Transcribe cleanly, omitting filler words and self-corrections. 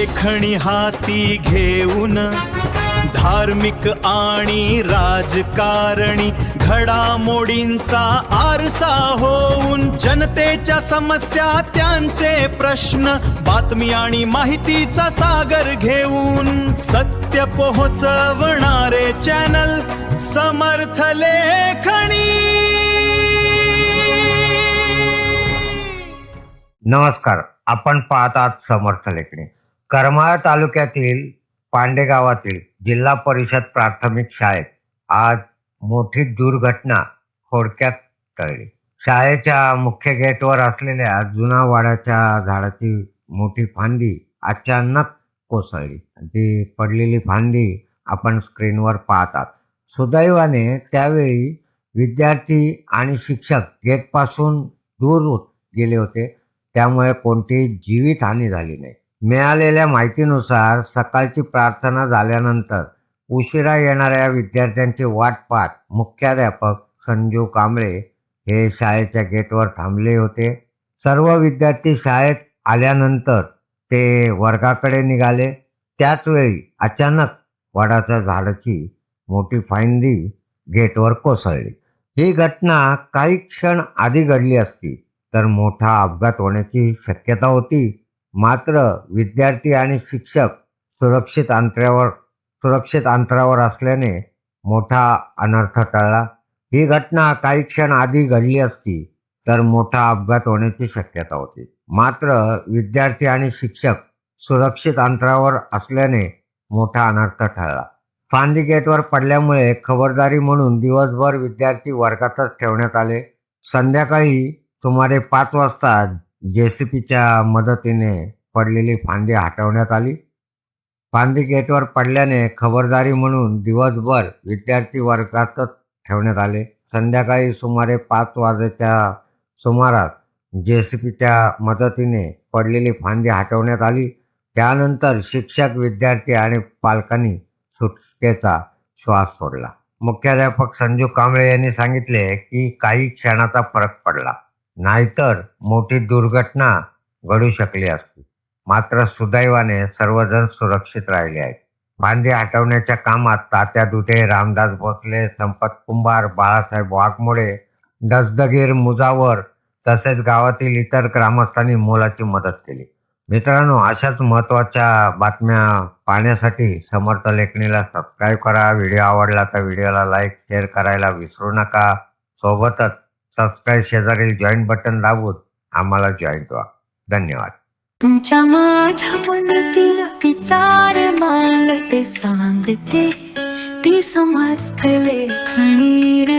लेखणी हाती घेऊन धार्मिक आणि राजकारणी घडामोडींचा आरसा होऊन जनतेच्या समस्या त्यांचे प्रश्न बातमी आणि माहितीचा सागर घेऊन सत्य पोहोचवणारे चॅनल समर्थ लेखणी. नमस्कार, आपण पाहत आहात समर्थ लेखणी. करमाळा तालुक्यातील पांडे गावातील जिल्हा परिषद प्राथमिक शाळेत आज मोठी दुर्घटना थोडक्यात टळली. शाळेच्या मुख्य गेटवर असलेल्या जुना वाड्याच्या झाडाची मोठी फांदी अचानक कोसळली. ती पडलेली फांदी आपण स्क्रीनवर पाहतात. सुदैवाने त्यावेळी विद्यार्थी आणि शिक्षक गेटपासून दूर गेले होते, त्यामुळे कोणतीही जीवितहानी झाली नाही. मिळालेल्या माहितीनुसार सकाळची प्रार्थना झाल्यानंतर उशिरा येणाऱ्या विद्यार्थ्यांची वाट पाहत मुख्याध्यापक संजू कांबळे हे शाळेच्या गेटवर थांबले होते. सर्व विद्यार्थी शाळेत आल्यानंतर ते वर्गाकडे निघाले. त्याचवेळी अचानक वडाच्या झाडाची मोठी फांदी गेटवर कोसळली. ही घटना काही क्षण आधी घडली असती तर मोठा अपघात होण्याची शक्यता होती. मात्र विद्यार्थी आणि शिक्षक सुरक्षित अंतरावर असल्याने मोठा अनर्थ टळला. ही घटना काही क्षण आधी घडली असती तर मोठा अपघात होण्याची शक्यता होती. मात्र विद्यार्थी आणि शिक्षक सुरक्षित अंतरावर असल्याने मोठा अनर्थ टळला. फांदी गेटवर पडल्यामुळे खबरदारी म्हणून दिवसभर विद्यार्थी वर्गातच ठेवण्यात आले. संध्याकाळी सुमारे 5 वाजता JCBच्या मदतीने पडलेली फांदी हटवण्यात आली. फांदी गेटवर पडल्याने खबरदारी म्हणून दिवसभर विद्यार्थी वर्गातच ठेवण्यात आले. संध्याकाळी सुमारे 5 वाजेच्या सुमारास JCBच्या मदतीने पडलेली फांदी हटवण्यात आली. त्यानंतर शिक्षक, विद्यार्थी आणि पालकांनी सुटकेचा श्वास सोडला. मुख्याध्यापक संजू कांबळे यांनी सांगितले की काही क्षणाचा फरक पडला, नाहीतर मोठी दुर्घटना घडू शकली असती. मात्र सुदैवाने सर्वजण सुरक्षित राहिले आहेत. फांदी हटवण्याच्या कामात तात्या दुधे, रामदास भोसले, संपत कुंभार, बाळासाहेब वाघमोडे, दस्तगीर मुजावर तसेच गावातील इतर ग्रामस्थांनी मोलाची मदत केली. मित्रांनो, अशाच महत्त्वाच्या बातम्या पाहण्यासाठी समर्थ लेखणीला सबस्क्राईब करा. व्हिडिओ आवडला तर व्हिडिओला लाईक, शेअर करायला विसरू नका. सोबतच सबस्क्राईब शेजारील जॉईन बटन दाबून आम्हाला जॉईन व्हा. धन्यवाद. तुमच्या माझ्या मनातील विचार मांडते सांगते ती समर्थ लेखणी.